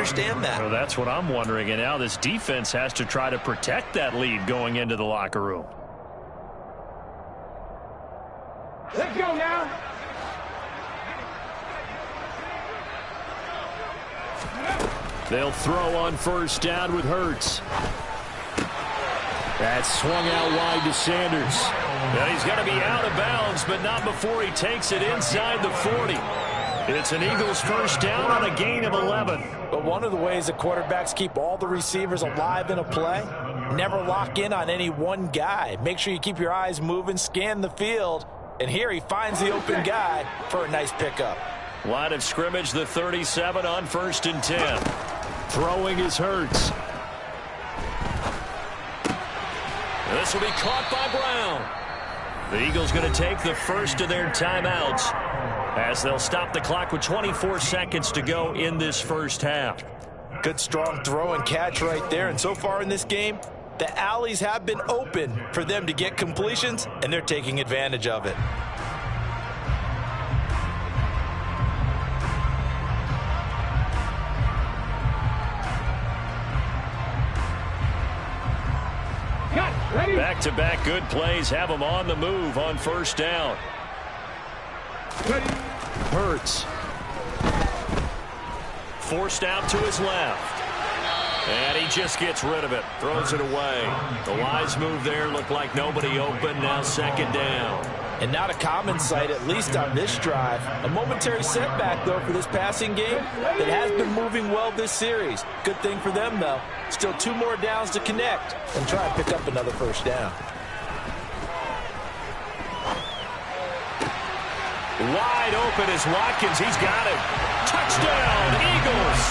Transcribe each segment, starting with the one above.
understand that. Well, that's what I'm wondering. And now this defense has to try to protect that lead going into the locker room. Let's go now. They'll throw on first down with Hurts. That's swung out wide to Sanders. And he's going to be out of bounds, but not before he takes it inside the 40. It's an Eagles first down on a gain of 11. But one of the ways that quarterbacks keep all the receivers alive in a play, never lock in on any one guy. Make sure you keep your eyes moving, scan the field, and here he finds the open guy for a nice pickup. Line of scrimmage, the 37 on 1st and 10. Throwing is Hurts. This will be caught by Brown. The Eagles going to take the first of their timeouts as they'll stop the clock with 24 seconds to go in this first half. Good strong throw and catch right there. And so far in this game, the alleys have been open for them to get completions, and they're taking advantage of it. Back-to-back good plays have them on the move on first down. Hurts. Forced out to his left. And he just gets rid of it. Throws it away. The wise move there. Looked like nobody open. Now second down. And not a common sight, at least on this drive. A momentary setback, though, for this passing game that has been moving well this series. Good thing for them, though. Still 2 more downs to connect and try and pick up another first down. Wide open is Watkins. He's got it. Touchdown, Eagles.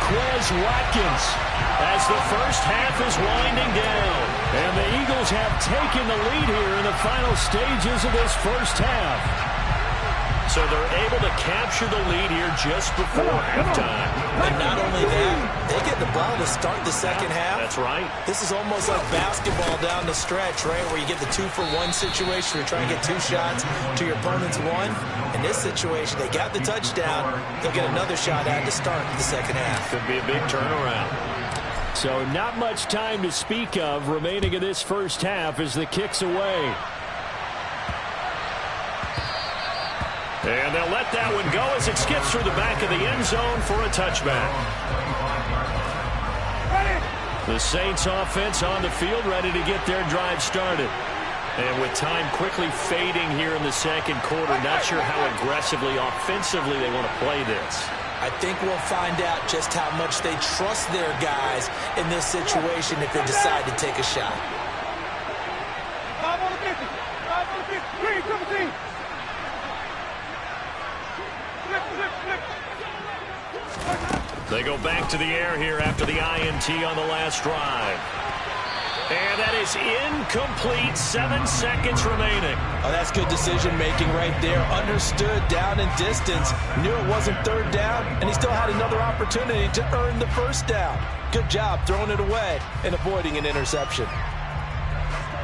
Quez Watkins as the first half is winding down. And the Eagles have taken the lead here in the final stages of this first half. So they're able to capture the lead here just before halftime. And not only that, they get the ball to start the second half. That's right. This is almost like basketball down the stretch, right, where you get the 2-for-1 situation. You're trying to get 2 shots to your opponent's 1. In this situation, they got the touchdown. They'll get another shot at to start the second half. Could be a big turnaround. So not much time to speak of remaining in this first half as the kick's away. And they'll let that one go as it skips through the back of the end zone for a touchback. The Saints offense on the field ready to get their drive started. And with time quickly fading here in the second quarter, not sure how aggressively, offensively they want to play this. I think we'll find out just how much they trust their guys in this situation if they decide to take a shot. 5 on the 50. 5 on the 50. Green, triple team. They go back to the air here after the INT on the last drive. And that is incomplete. 7 seconds remaining. Oh, that's good decision-making right there. Understood down and distance. Knew it wasn't third down, and he still had another opportunity to earn the first down. Good job throwing it away and avoiding an interception.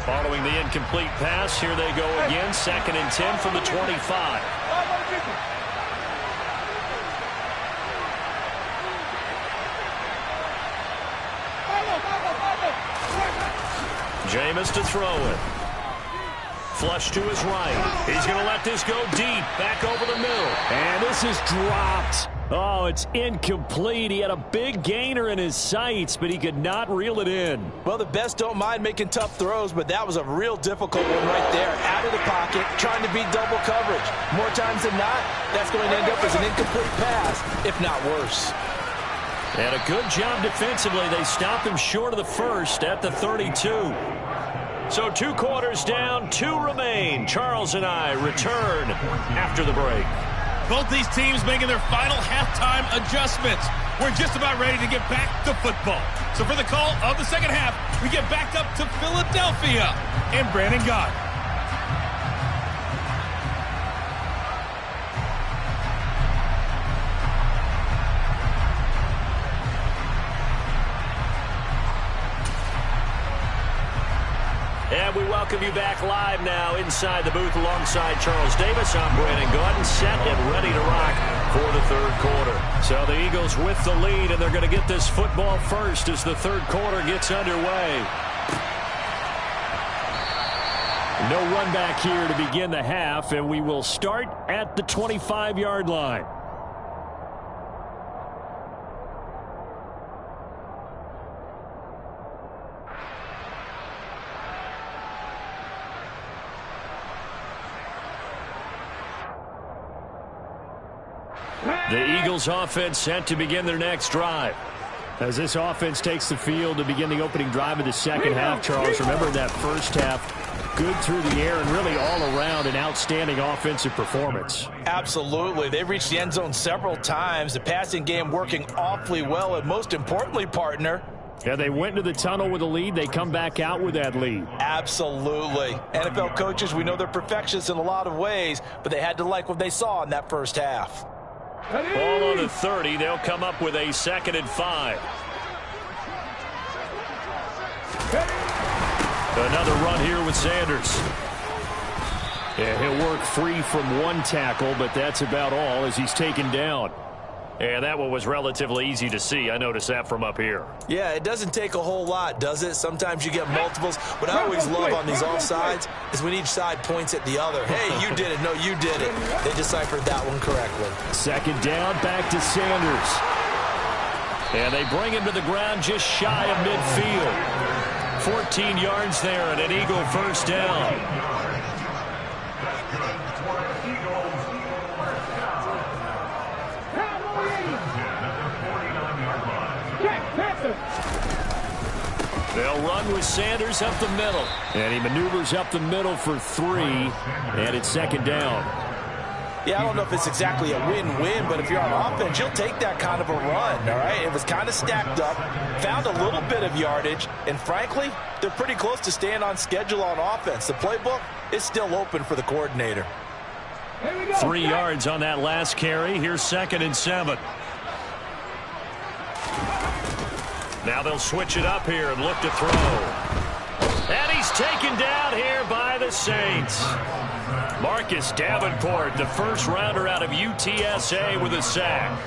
Following the incomplete pass, here they go again. 2nd and 10 from the 25. Jameis to throw it. Flush to his right. He's going to let this go deep. Back over the middle. And this is dropped. Oh, it's incomplete. He had a big gainer in his sights, but he could not reel it in. Well, the best don't mind making tough throws, but that was a real difficult one right there. Out of the pocket, trying to beat double coverage. More times than not, that's going to end up as an incomplete pass, if not worse. And a good job defensively. They stopped him short of the first at the 32. So 2 quarters down, 2 remain. Charles and I return after the break. Both these teams making their final halftime adjustments. We're just about ready to get back to football. So for the call of the second half, we get back up to Philadelphia and Brandon Gott. And we welcome you back live now inside the booth alongside Charles Davis. I'm Brandon Gaudin, set and ready to rock for the third quarter. So the Eagles with the lead, and they're going to get this football first as the third quarter gets underway. No run back here to begin the half, and we will start at the 25-yard line. The Eagles offense set to begin their next drive. As this offense takes the field to begin the opening drive of the second half, Charles, remember that first half, good through the air and really all around an outstanding offensive performance. Absolutely. They've reached the end zone several times. The passing game working awfully well, and most importantly, partner, yeah, they went into the tunnel with a lead. They come back out with that lead. Absolutely. NFL coaches, we know they're perfectionists in a lot of ways, but they had to like what they saw in that first half. Ball on the 30. They'll come up with a 2nd and 5. Another run here with Sanders. Yeah, he'll work free from one tackle, but that's about all as he's taken down. And that one was relatively easy to see. I noticed that from up here. Yeah, it doesn't take a whole lot, does it? Sometimes you get multiples. What I always love on these offsides is when each side points at the other. Hey, you did it. No, you did it. They deciphered that one correctly. 2nd down, back to Sanders. And they bring him to the ground just shy of midfield. 14 yards there and an Eagle first down. They'll run with Sanders up the middle. And he maneuvers up the middle for 3. And it's 2nd down. Yeah, I don't know if it's exactly a win-win, but if you're on offense, you'll take that kind of a run, all right? It was kind of stacked up, found a little bit of yardage, and frankly, they're pretty close to staying on schedule on offense. The playbook is still open for the coordinator. 3 yards on that last carry. Here's 2nd and 7. Now they'll switch it up here and look to throw. And he's taken down here by the Saints. Marcus Davenport, the first rounder out of UTSA with a sack.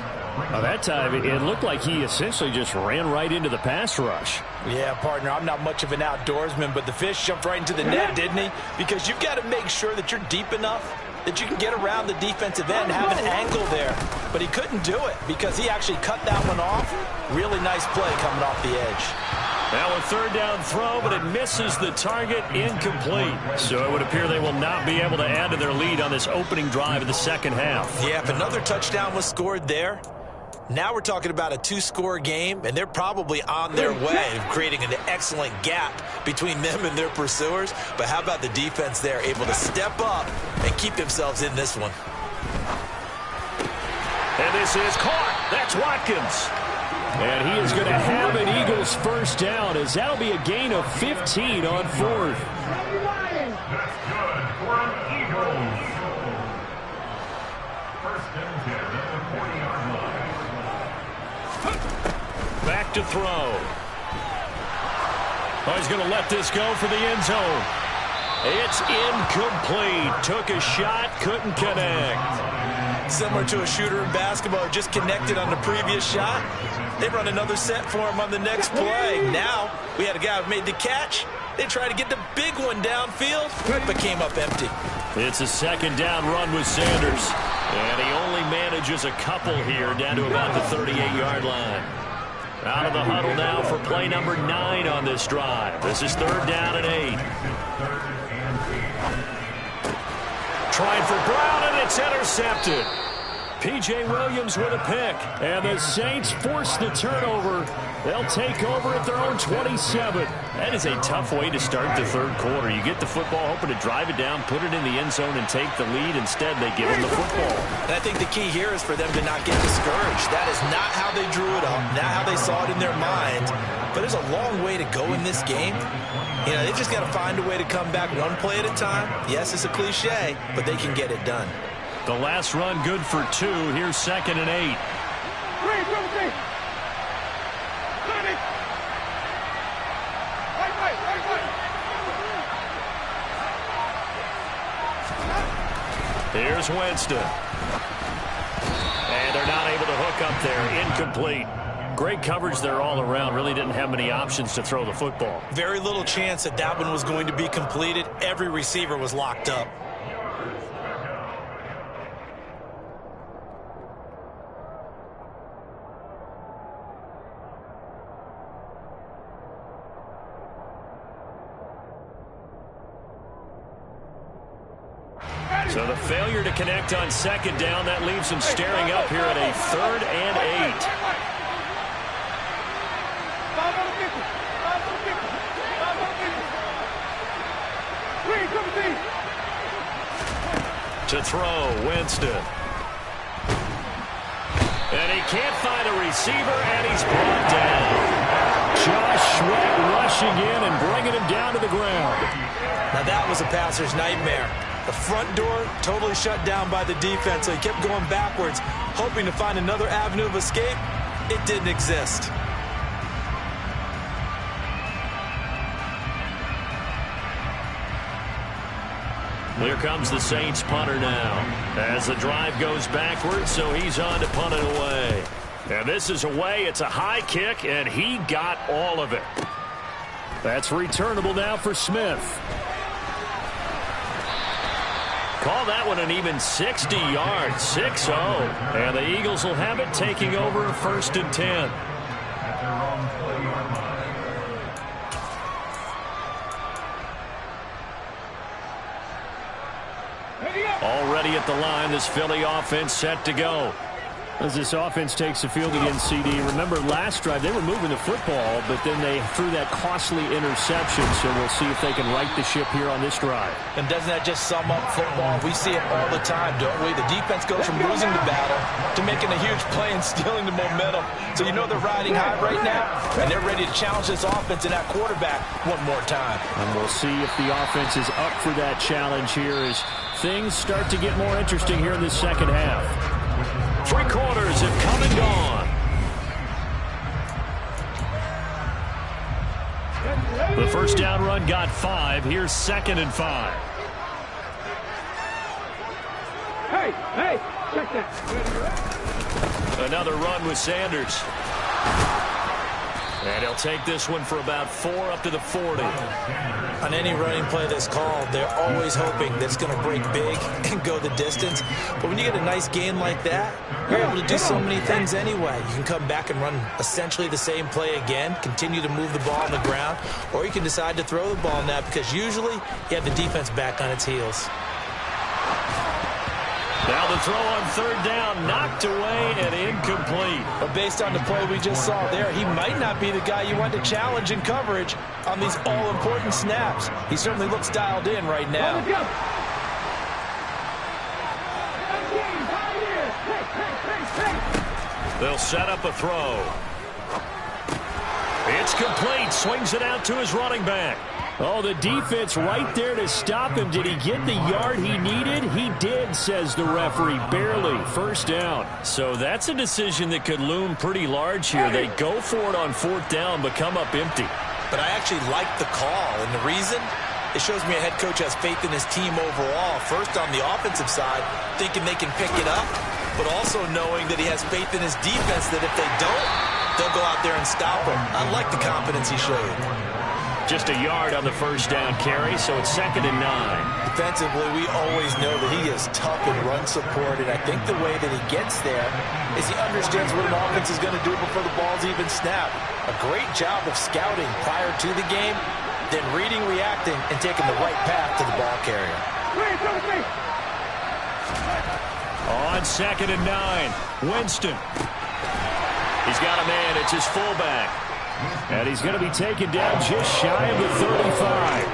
Well, that time it looked like he essentially just ran right into the pass rush. Yeah, partner, I'm not much of an outdoorsman, but the fish jumped right into the net, didn't he? Because you've got to make sure that you're deep enough that you can get around the defensive end and have an angle there. But he couldn't do it because he actually cut that one off. Really nice play coming off the edge. Now a 3rd down throw, but it misses the target, incomplete. So it would appear they will not be able to add to their lead on this opening drive of the second half. Yeah, if another touchdown was scored there, now we're talking about a 2-score game, and they're probably on their way of creating an excellent gap between them and their pursuers. But how about the defense there, able to step up and keep themselves in this one? And this is caught. That's Watkins. And he is going to have an Eagles first down as that'll be a gain of 15 on 4th. That's good for an Eagles. First and 10 at the 40-yard line. Back to throw. Oh, he's going to let this go for the end zone. It's incomplete. Took a shot, couldn't connect. Similar to a shooter in basketball, just connected on the previous shot. They run another set for him on the next play. Now, we had a guy who made the catch. They tried to get the big one downfield, but came up empty. It's a 2nd down run with Sanders. And he only manages a couple here down to about the 38-yard line. Out of the huddle now for play number 9 on this drive. This is 3rd down and 8. Trying for Brown, and it's intercepted. P.J. Williams with a pick. And the Saints force the turnover. They'll take over at their own 27. That is a tough way to start the third quarter. You get the football, hoping to drive it down, put it in the end zone, and take the lead. Instead, they give them the football. And I think the key here is for them to not get discouraged. That is not how they drew it up, not how they saw it in their minds. But there's a long way to go in this game. You know, they just got to find a way to come back one play at a time. Yes, it's a cliche, but they can get it done. The last run good for 2. Here's 2nd and 8. Here's Winston. And they're not able to hook up there. Incomplete. Great coverage there all around. Really didn't have many options to throw the football. Very little chance that that one was going to be completed. Every receiver was locked up. So the failure to connect on second down, that leaves them staring up here at a 3rd and 8. To throw, Winston. And he can't find a receiver, and he's brought down. Josh Sweat rushing in and bringing him down to the ground. Now that was a passer's nightmare. The front door totally shut down by the defense, so he kept going backwards, hoping to find another avenue of escape. It didn't exist. Here comes the Saints punter now. As the drive goes backwards, so he's on to punt it away. And this is away. It's a high kick, and he got all of it. That's returnable now for Smith. Call that one an even 60 yards, 6-0. And the Eagles will have it, taking over 1st and 10. Already at the line, this Philly offense set to go. As this offense takes the field against CD, remember last drive they were moving the football, but then they threw that costly interception, so we'll see if they can right the ship here on this drive. And doesn't that just sum up football? We see it all the time, don't we? The defense goes from losing the battle to making a huge play and stealing the momentum. So you know they're riding high right now, and they're ready to challenge this offense and that quarterback one more time. And we'll see if the offense is up for that challenge here as things start to get more interesting here in this second half. 3 quarters have come and gone. The first down run got 5. Here's 2nd and 5. Hey, check that. Another run with Sanders. And he'll take this one for about 4 up to the 40. On any running play that's called, they're always hoping that it's going to break big and go the distance. But when you get a nice game like that, you're able to do so many things anyway. You can come back and run essentially the same play again, continue to move the ball on the ground, or you can decide to throw the ball now because usually you have the defense back on its heels. Now the throw on 3rd down, knocked away and incomplete. But based on the play we just saw there, he might not be the guy you want to challenge in coverage on these all-important snaps. He certainly looks dialed in right now. They'll set up a throw. It's complete. Swings it out to his running back. Oh, the defense right there to stop him. Did he get the yard he needed? He did, says the referee. Barely. 1st down. So that's a decision that could loom pretty large here. They go for it on 4th down, but come up empty. But I actually like the call, and the reason? It shows me a head coach has faith in his team overall. First, on the offensive side, thinking they can pick it up, but also knowing that he has faith in his defense that if they don't, they'll go out there and stop him. I like the confidence he showed. Just a yard on the 1st down carry, so it's 2nd and 9. Defensively, we always know that he is tough in run support, and I think the way that he gets there is he understands what an offense is going to do before the ball's even snapped. A great job of scouting prior to the game, then reading, reacting, and taking the right path to the ball carrier. On 2nd and 9, Winston. He's got a man. It's his fullback. And he's going to be taken down just shy of the 35.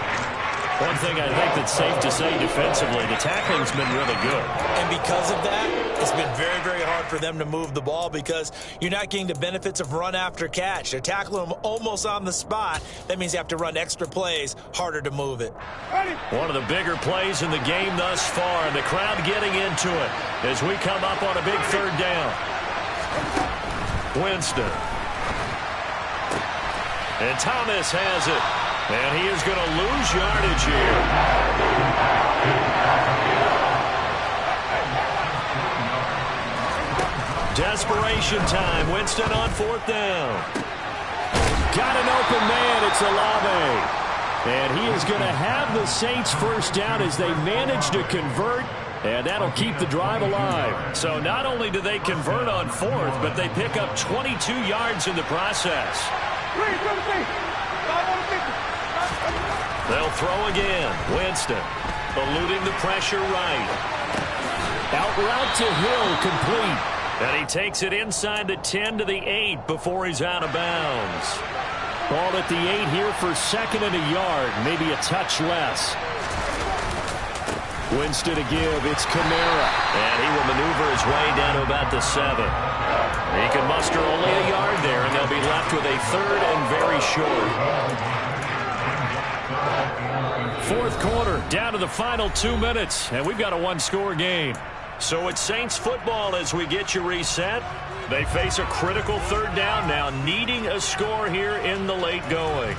One thing I think that's safe to say defensively, the tackling's been really good. And because of that, it's been very, very hard for them to move the ball because you're not getting the benefits of run after catch. They're tackling them almost on the spot. That means you have to run extra plays, harder to move it. One of the bigger plays in the game thus far, and the crowd getting into it as we come up on a big 3rd down. Winston. And Thomas has it. And he is going to lose yardage here. Desperation time. Winston on 4th down. Got an open man. It's Olave. And he is going to have the Saints first down as they manage to convert. And that'll keep the drive alive. So not only do they convert on 4th, but they pick up 22 yards in the process. They'll throw again. Winston eluding the pressure right. Out route to Hill, complete. And he takes it inside the 10 to the 8 before he's out of bounds. Ball at the 8 here for 2nd and a yard, maybe a touch less. Winston to give. It's Kamara. And he will maneuver his way down to about the 7. He can muster only a yard there, and they'll be left with a 3rd and very short. 4th quarter, down to the final 2 minutes, and we've got a one-score game. So it's Saints football as we get you reset. They face a critical 3rd down now, needing a score here in the late going.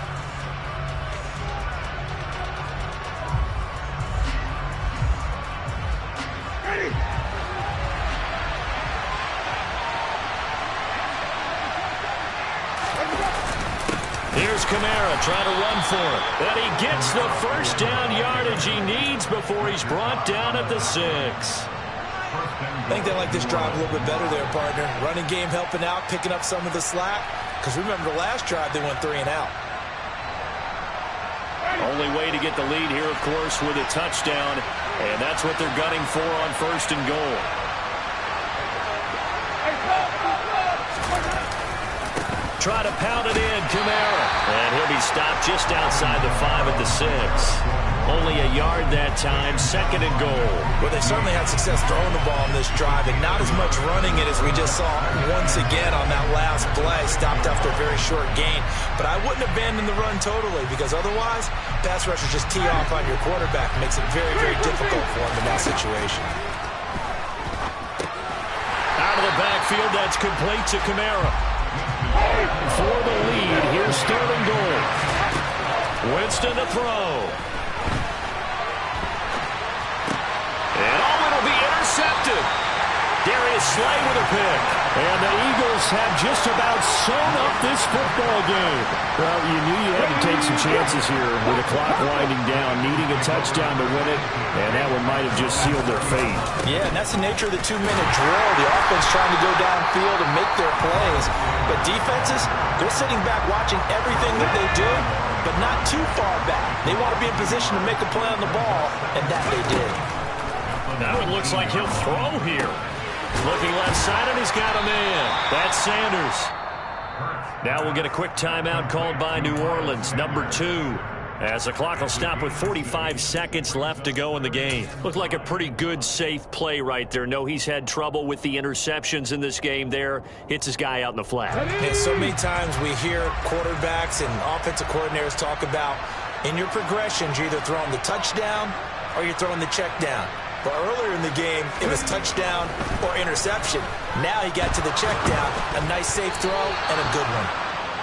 Here's Kamara trying to run for it. And he gets the first down yardage he needs before he's brought down at the 6. I think they like this drive a little bit better there, partner. Running game helping out, picking up some of the slack. Because remember the last drive, they went 3 and out. Only way to get the lead here, of course, with a touchdown. And that's what they're gunning for on 1st and goal. Try to pound it in, Kamara. And he'll be stopped just outside the 5 at the 6. Only a yard that time, 2nd and goal. Well, they certainly had success throwing the ball on this drive, and not as much running it as we just saw once again on that last play. Stopped after a very short gain. But I wouldn't abandon the run totally, because otherwise, pass rushers just tee off on your quarterback. Makes it very, very difficult for him in that situation. Out of the backfield, that's complete to Kamara. For the lead, here's 3rd and goal. Winston to throw. And it'll be intercepted. Darius Slay with a pick. And the Eagles have just about sewn up this football game. Well, you knew you had to take some chances here with the clock winding down, needing a touchdown to win it, and that one might have just sealed their fate. Yeah, and that's the nature of the 2-minute drill. The offense trying to go downfield and make their plays. But defenses, they're sitting back watching everything that they do, but not too far back. They want to be in position to make a play on the ball, and that they did. Now it looks like he'll throw here. Looking left side, and he's got a man. That's Sanders. Now we'll get a quick timeout called by New Orleans, number 2. As the clock will stop with 45 seconds left to go in the game. Looked like a pretty good, safe play right there. No, he's had trouble with the interceptions in this game there. Hits his guy out in the flat. And so many times we hear quarterbacks and offensive coordinators talk about in your progressions, you're either throwing the touchdown or you're throwing the check down. But earlier in the game, it was touchdown or interception. Now he got to the check down, a nice safe throw, and a good one.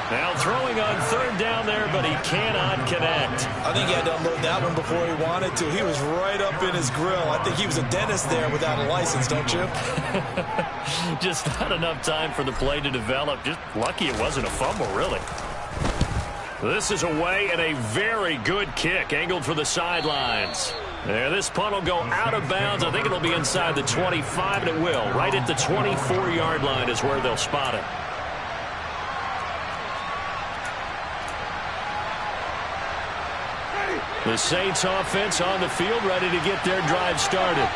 Now throwing on 3rd down there, but he cannot connect. I think he had to unload that one before he wanted to. He was right up in his grill. I think he was a dentist there without a license, don't you? Just not enough time for the play to develop. Just lucky it wasn't a fumble, really. This is away and a very good kick, angled for the sidelines. There, this punt will go out of bounds. I think it'll be inside the 25, and it will. Right at the 24-yard line is where they'll spot it. The Saints offense on the field, ready to get their drive started.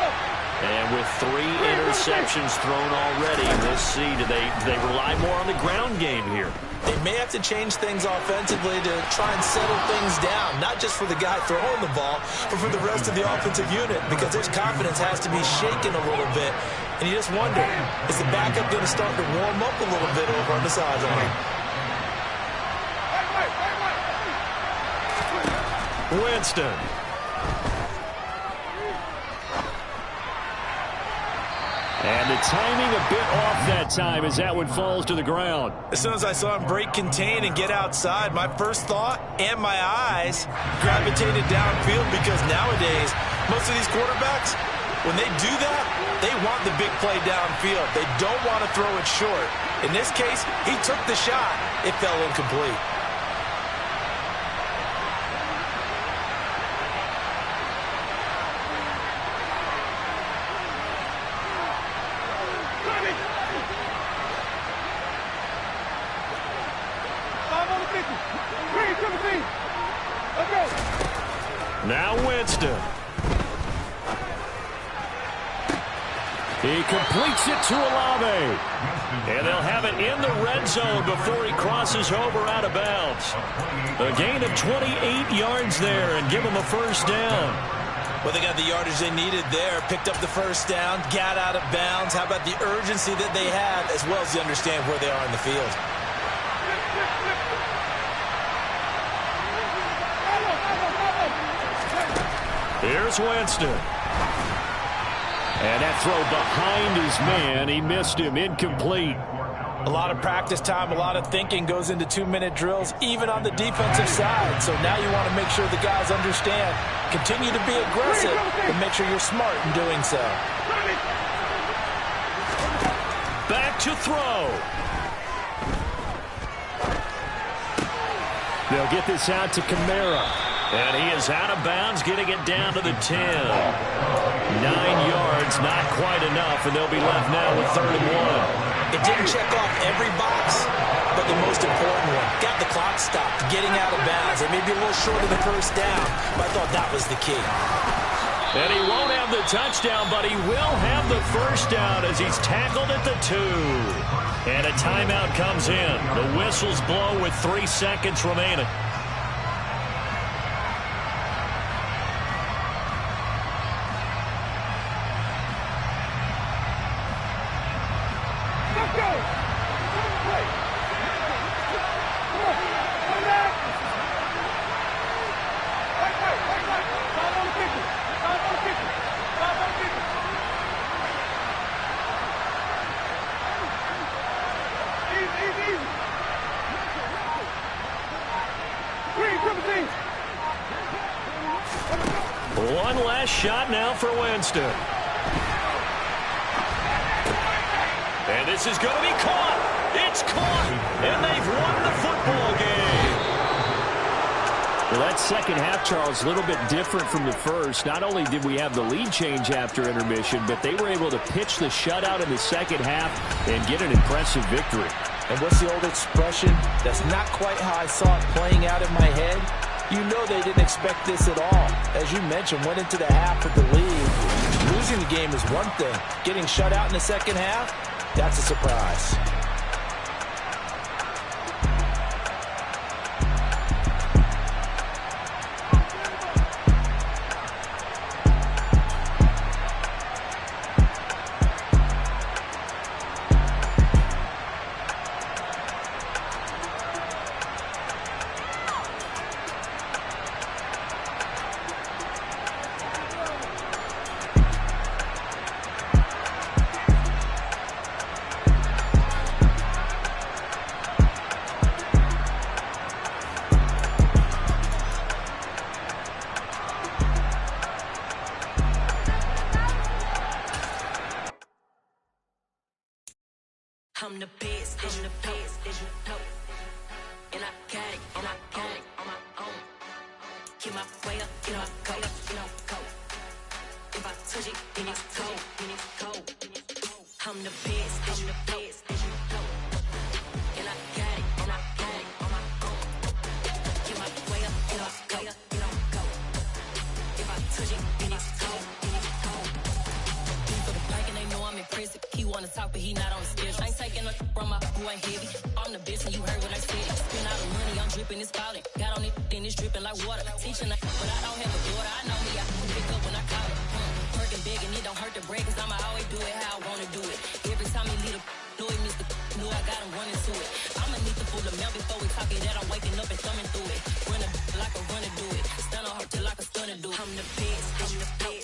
And with 3 interceptions thrown already, we'll see. Do they rely more on the ground game here? They may have to change things offensively to try and settle things down, not just for the guy throwing the ball, but for the rest of the offensive unit, because their confidence has to be shaken a little bit. And you just wonder, is the backup going to start to warm up a little bit over on the sideline? Winston. And the timing a bit off that time as that one falls to the ground. As soon as I saw him break contain and get outside, my first thought and my eyes gravitated downfield, because nowadays, most of these quarterbacks, when they do that, They want the big play downfield. They don't want to throw it short. In this case, he took the shot. It fell incomplete. Now Winston. He completes it to Olave. And they'll have it in the red zone before he crosses over out of bounds. A gain of 28 yards there and give him a first down. Well, they got the yardage they needed there, picked up the first down, got out of bounds. How about the urgency that they have, as well as they understand where they are in the field? Here's Winston. And that throw behind his man. He missed him. Incomplete. A lot of practice time, a lot of thinking goes into 2-minute drills, even on the defensive side. So now you want to make sure the guys understand. Continue to be aggressive, but make sure you're smart in doing so. Back to throw. They'll get this out to Kamara. And he is out of bounds, getting it down to the 10. 9 yards, not quite enough, and they'll be left now with 3rd and 1. It didn't check off every box, but the most important one, got the clock stopped, getting out of bounds. It may be a little short of the first down, but I thought that was the key. And he won't have the touchdown, but he will have the first down as he's tackled at the 2. And a timeout comes in. The whistles blow with 3 seconds remaining. One last shot now for Winston. And this is going to be caught. It's caught. And they've won the football game. Well, that second half, Charles, a little bit different from the first. Not only did we have the lead change after intermission, but they were able to pitch the shutout in the second half and get an impressive victory. And what's the old expression? That's not quite how I saw it playing out in my head. You know they didn't expect this at all. As you mentioned, went into the half of the lead. Losing the game is one thing. Getting shut out in the second half, that's a surprise. I'm the best, I'm the best, and I got it, and I own it on my own. Get my way up, get my go, go. If I touch it, then it's cold, I'm the best, I'm the best, and I got it on my own. Get my way up, get my go. If I touch it, then it's cold, For the bike and they know I'm impressive. He wanna talk, but he not on the schedule. I ain't taking no from my who ain't heavy. I'm the best and you heard what I said. Spend all the money, I'm dripping, it's falling. Got on it, then it's dripping like water. Teaching, but I don't have a daughter. I know me, I can pick up when I call it. Working big and it don't hurt to break, cause I'ma always do it how I wanna do it. Every time he lead a know he missed the knew I got him running to it. I'ma need to pull the mail before we talk it that I'm waking up and thumbing through it. Run a like a runner do it. Stun on her till like a stunner do it. I'm the best, I'm the best.